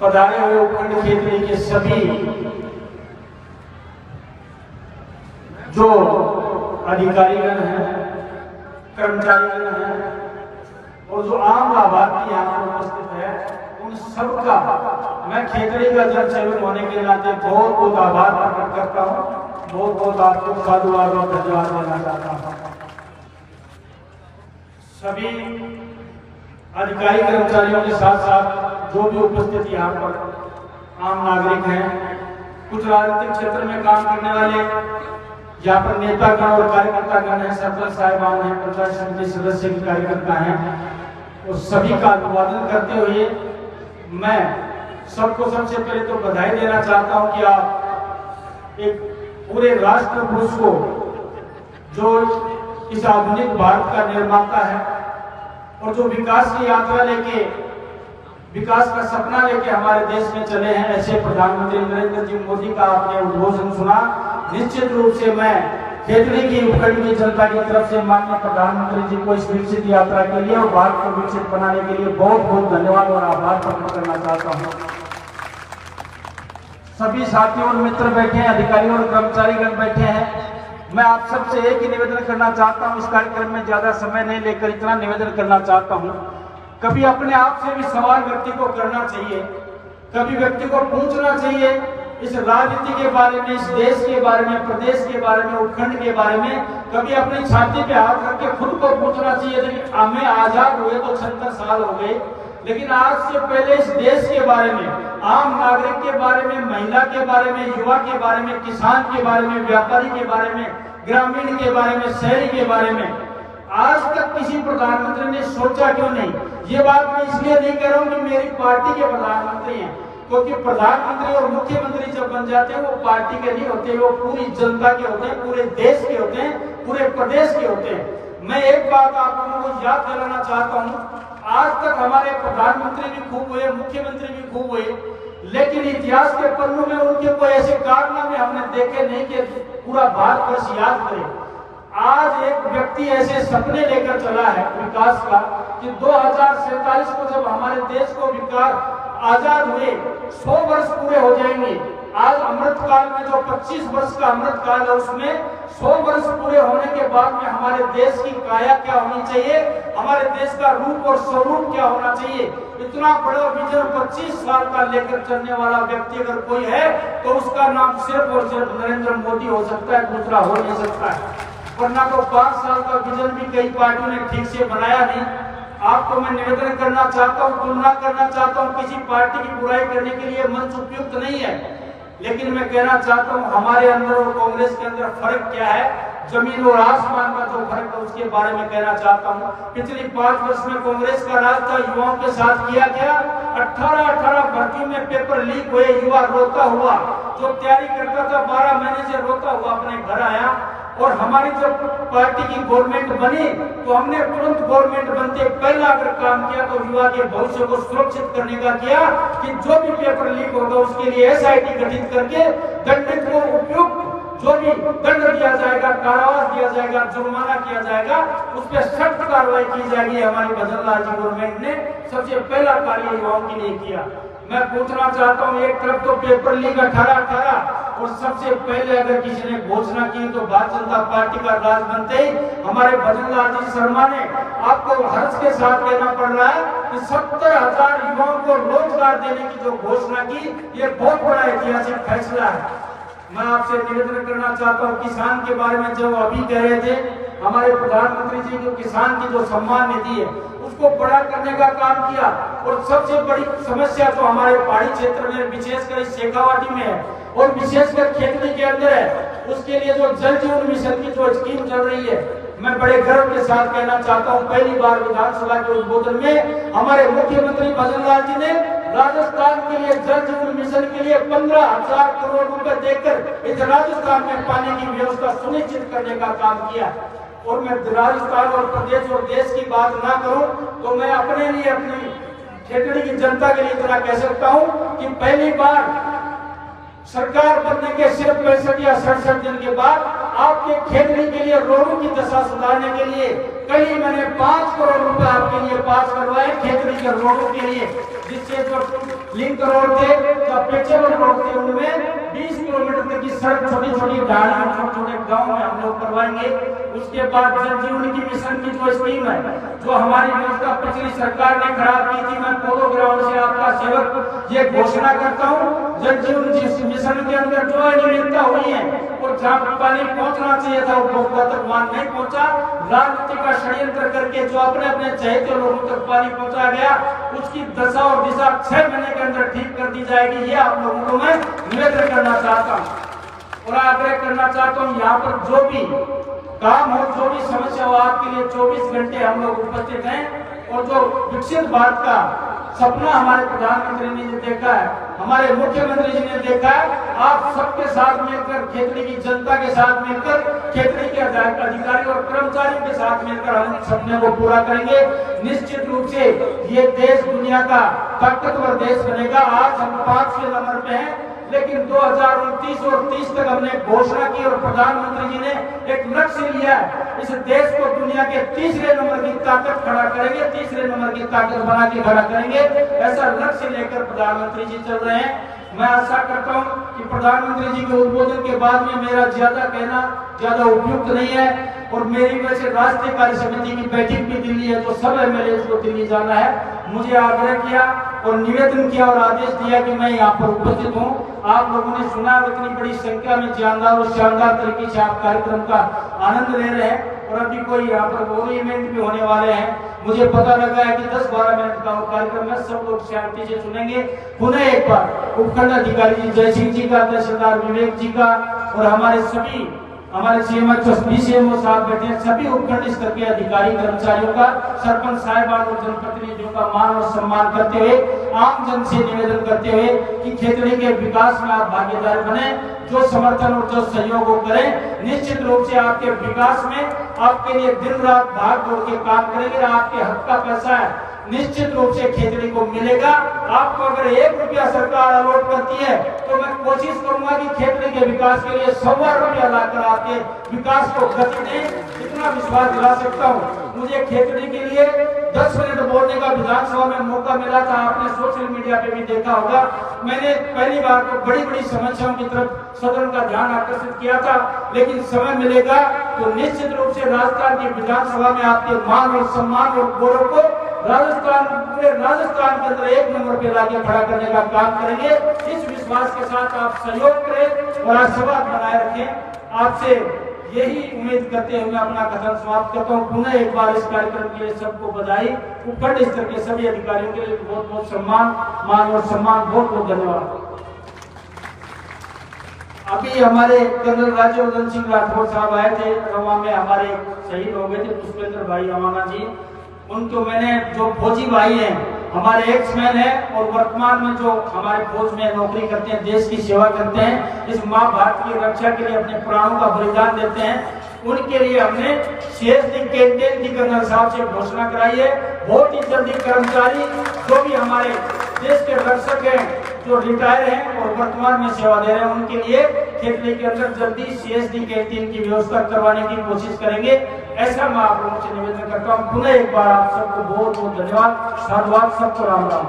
पधारे हुए उपखंड खेतड़ी के सभी जो अधिकारीगण हैं, कर्मचारीगण हैं और जो आम लाभार्थी यहाँ पर उपस्थित है, उन सबका मैं खेतड़ी का जन सेवक होने के नाते बहुत बहुत आभार प्रकट करता हूँ, बहुत बहुत आपको साधुवाद और धन्यवाद देना चाहता हूँ। सभी अधिकारी कर्मचारियों के साथ साथ जो भी उपस्थित यहाँ पर आम नागरिक हैं, कुछ राजनीतिक क्षेत्र में काम करने वाले यहाँ पर नेतागण और कार्यकर्तागण हैं, सरपंच साहिबान हैं, पंचायत समिति सदस्य के कार्यकर्ता हैं, उस सभी का अभिवादन करते हुए मैं सबको सबसे पहले तो बधाई देना चाहता हूं कि आप एक पूरे राष्ट्र पुरुष को, जो इस आधुनिक भारत का निर्माता है और जो विकास की यात्रा लेके, विकास का सपना लेके हमारे देश में चले हैं, ऐसे प्रधानमंत्री नरेंद्र जी मोदी का आपने उद्घोषण सुना। निश्चित रूप से मैं खेतड़ी की उपखंड की जनता की तरफ से माननीय प्रधानमंत्री जी को इस विकसित यात्रा के लिए और भारत को विकसित बनाने के लिए बहुत बहुत धन्यवाद और आभार प्रकट करना चाहता हूँ। सभी साथियों और मित्र बैठे हैं, अधिकारी और कर्मचारीगण बैठे हैं, मैं आप सबसे एक ही निवेदन करना चाहता हूँ। इस कार्यक्रम में ज्यादा समय नहीं लेकर इतना निवेदन करना चाहता हूँ, कभी अपने आप से भी सवाल व्यक्ति को करना चाहिए, कभी व्यक्ति को पूछना चाहिए इस राजनीति के बारे में, इस देश के बारे में, प्रदेश के बारे में, उपखंड के बारे में, कभी अपनी छाती पे हाथ रख के खुद को पूछना चाहिए। लेकिन हमें आजाद हुए तो 76 साल हो गए, लेकिन आज से पहले इस देश के बारे में, आम नागरिक के बारे में, महिला के बारे में, युवा के बारे में, किसान के बारे में, व्यापारी के बारे में, ग्रामीण के बारे में, शहरी के बारे में आज तक किसी प्रधानमंत्री ने सोचा क्यों नहीं। ये बात मैं इसलिए नहीं कह रहा हूँ कि मेरी पार्टी के प्रधानमंत्री हैं, क्योंकि प्रधानमंत्री और मुख्यमंत्री जब बन जाते हैं वो पार्टी के नहीं होते, वो पूरी जनता के होते हैं, पूरे देश के होते हैं, पूरे प्रदेश के होते हैं। मैं एक बात आप लोगों को याद दिलाना चाहता हूँ, आज तक हमारे प्रधानमंत्री भी खूब हुए, मुख्यमंत्री भी खूब हुए, लेकिन इतिहास के पन्नों में उनके कोई ऐसे कारनामे हमने देखे नहीं कि पूरा भारतवर्ष याद करे। आज एक व्यक्ति ऐसे सपने लेकर चला है विकास का कि 2047 को जब हमारे देश को विकास आजाद हुए 100 वर्ष पूरे हो जाएंगे। आज अमृत काल में जो 25 वर्ष का अमृत काल है, उसमें 100 वर्ष पूरे होने के बाद में हमारे देश की काया क्या होनी चाहिए, हमारे देश का रूप और स्वरूप क्या होना चाहिए, इतना बड़ा विजन 25 साल का लेकर चलने वाला व्यक्ति अगर कोई है तो उसका नाम सिर्फ और सिर्फ नरेंद्र मोदी हो सकता है, दूसरा हो नहीं सकता है। वरना तो 5 साल का विजन भी कई पार्टियों ने ठीक से बनाया नहीं। आपको मैं निवेदन करना चाहता हूँ, तुलना करना चाहता हूँ, किसी पार्टी की बुराई करने के लिए मंच उपयुक्त नहीं है, लेकिन मैं कहना चाहता हूँ हमारे अंदर और कांग्रेस के अंदर फर्क क्या है, जमीन और आसमान का जो फर्क है उसके बारे में कहना चाहता हूँ। पिछली 5 वर्ष में कांग्रेस का राज था, युवाओं के साथ किया गया। 18 भर्तियों में पेपर लीक हुए, युवा रोता हुआ, जो तैयारी करता था 12 महीने से रोता हुआ अपने घर आया। और हमारी जब पार्टी की गवर्नमेंट बनी तो हमने तुरंत गवर्नमेंट बनते पहला अगर काम किया तो युवा के भविष्य को सुरक्षित करने का किया कि जो भी पेपर लीक होगा उसके लिए एसआईटी गठित करके दंडित को उपयुक्त जो भी दंड दिया जाएगा, कारावास दिया जाएगा, जुर्माना किया जाएगा, उस पर सख्त कार्रवाई की जाएगी। हमारी भजन लाल जी गवर्नमेंट ने सबसे पहला कार्य युवाओं के लिए किया। मैं पूछना चाहता हूँ, एक तरफ तो पेपर लीक 18 और सबसे पहले अगर किसी ने घोषणा की तो भारतीय जनता पार्टी का राज बनते ही हमारे भजन लाल जी शर्मा ने, आपको हर्ष के साथ कहना पड़ रहा है कि 70,000 युवाओं को रोजगार देने की जो घोषणा की, ये बहुत बड़ा ऐतिहासिक फैसला है। मैं आपसे निवेदन करना चाहता हूँ, किसान के बारे में जो अभी कह रहे थे, हमारे प्रधानमंत्री जी को किसान की जो सम्मान निधि है उसको बड़ा करने का काम किया। और सबसे बड़ी समस्या तो हमारे पहाड़ी क्षेत्र में विशेषकर शेखावाटी में है और विशेषकर खेतड़ी के अंदर है, उसके लिए जो जल जीवन मिशन की जो स्कीम चल रही है, मैं बड़े गर्व के साथ कहना चाहता हूँ, पहली बार विधानसभा के उद्बोधन में हमारे मुख्यमंत्री भजन लाल जी ने राजस्थान के लिए जल जीवन मिशन के लिए 15,000 करोड़ रुपए देकर इस राजस्थान में पानी की व्यवस्था सुनिश्चित करने का काम किया। और मैं राजस्थान और प्रदेश और देश की बात ना करूं तो मैं अपने लिए, अपनी खेतड़ी की जनता के लिए इतना कह सकता हूं कि पहली बार सरकार बनने के सिर्फ 65 या 67 दिन के बाद आपके खेतड़ी के लिए रोडों की दशा सुधारने के लिए कल ही मैंने 5 करोड़ रुपए आपके लिए पास करवाए खेतड़ी के रोडों के लिए, जिससे जो लिंक रोड थे, जो पेचेवर रोड थे, उनमें 20 किलोमीटर तक की सड़क छोटी छोटी ढालियां छोटे छोटे गाँव में हम लोग करवाएंगे। उसके बाद जल जीवन की मिशन की जो स्कीम है, जो हमारी व्यवस्था पिछली सरकार ने खराब की थी, मैं पोलो ग्राउंड से आपका सेवक ये घोषणा करता हूँ, जल जीवन मिशन के अंदर जो अनियमितता हुई है और जहाँ पानी पहुंचना चाहिए था उपभोक्ता तक वहां नहीं पहुंचा, राजनीति का षड्यंत्र करके जो अपने अपने चहेते लोगों तक पानी पहुंचा गया, उसकी दशा और दिशा 6 महीने के अंदर ठीक कर दी जाएगी। ये आप लोगों को मैं निवेदन करना चाहता हूँ और आग्रह करना चाहता हूँ, यहाँ पर जो भी काम हो, जो भी समस्या हो, आपके लिए 24 घंटे हम लोग उपस्थित हैं। और जो विकसित भारत का सपना हमारे प्रधानमंत्री ने जो देखा है, हमारे मुख्यमंत्री जी ने देखा है, आप सबके साथ मिलकर, खेतड़ी की जनता के साथ मिलकर, खेतड़ी के अधिकारी और कर्मचारियों के साथ मिलकर हम सपने को पूरा करेंगे। निश्चित रूप से ये देश दुनिया का ताकतवर देश बनेगा। आज हम 5वें नंबर पे हैं, लेकिन 2029 और 30 तक हमने घोषणा की और प्रधानमंत्री जी ने एक लक्ष्य लिया है, इस देश को दुनिया के 3रे नंबर की ताकत खड़ा करेंगे, 3रे नंबर की ताकत बना के खड़ा करेंगे। ऐसा लक्ष्य लेकर प्रधानमंत्री जी चल रहे हैं। मैं आशा करता हूं कि प्रधानमंत्री जी के उद्बोधन के बाद में मेरा ज्यादा कहना ज्यादा उपयुक्त नहीं है और मेरी वजह से राष्ट्रीय कार्य समिति की बैठक भी दिल्ली है, तो सब एमएलए को दिल्ली जाना है। मुझे आग्रह किया और निवेदन किया और आदेश दिया कि मैं यहाँ पर उपस्थित हूँ। आप लोगों ने सुना, इतनी बड़ी संख्या में जानदार और शानदार तरीके से आप कार्यक्रम का आनंद ले रहे हैं और अभी कोई यहाँ पर और इवेंट भी होने वाले हैं। मुझे पता लगा है कि 10-12 मिनट का कार्यक्रम है, सब लोग शांति से सुनेंगे। पुनः एक बार उपखंड अधिकारी जी जय सिंह जी का, तहसीलदार विवेक जी का और हमारे सभी हमारे सीएमओ साहब बैठे हैं, सभी उपखंड स्तर के अधिकारी कर्मचारियों का, सरपंच साहिबान और जनप्रतिनिधियों का मान और सम्मान करते हुए, आम जन से निवेदन करते हुए कि खेतड़ी के विकास में आप भागीदार बने, जो समर्थन और जो सहयोग करें। निश्चित रूप से आपके विकास में आपके लिए दिन रात भाग दौड़ के काम करेंगे। आपके हक का पैसा है, निश्चित रूप से खेतड़ी को मिलेगा। आपको अगर 1 रुपया सरकार अलॉट करती है तो मैं कोशिश करूंगा कि खेतड़ी के विकास के लिए 100 रुपया लाकर आपके विकास को गति दें। इतना विश्वास दिला सकता हूं। मुझे खेतड़ी के लिए 10 मिनट बोलने का विधानसभा में मौका मिला था, आपने सोशल मीडिया पे भी देखा होगा। मैंने पहली बार तो बड़ी बड़ी समस्याओं की तरफ सदन का ध्यान आकर्षित किया था, लेकिन समय मिलेगा तो निश्चित रूप से राजस्थान की विधानसभा में आपके मान और सम्मान और गौरव को राजस्थान के अंदर 1 नंबर पे लाके खड़ा करने का काम करेंगे। इस विश्वास के साथ आप सहयोग करें और आशीर्वाद बनाए रखें। आपसे यही उम्मीद करते हुए मैं अपना कथन समाप्त करता हूँ। पुनः एक बार इस कार्यक्रम के लिए सबको बधाई। उपखंड स्तर के सभी अधिकारियों के लिए बहुत बहुत सम्मान, मान और सम्मान, बहुत बहुत धन्यवाद। अभी हमारे कर्नल राज्यवर्धन सिंह राठौर साहब आए थे, रवा में हमारे शहीद हो गए थे पुष्पेंद्र भाई रवाना जी। उनको मैंने, जो फौजी भाई हैं हमारे एक्समैन हैं और वर्तमान में जो हमारे फौज में नौकरी करते हैं, देश की सेवा करते हैं, इस माँ भारत की रक्षा के लिए अपने प्राणों का बलिदान देते हैं, उनके लिए हमने CSD कैंटीन की कर्नल साहब से घोषणा कराई है। बहुत ही जल्दी कर्मचारी जो भी हमारे देश के रक्षक हैं, जो रिटायर हैं और वर्तमान में सेवा दे रहे हैं, उनके लिए खेतड़ी के अंदर जल्दी CSD कैंटीन की व्यवस्था करवाने की कोशिश करेंगे। ऐसा मैं आप लोगों से निवेदन करता हूँ। पुनः एक बार आप सबको बहुत बहुत धन्यवाद, साधुवाद, सबको राम राम।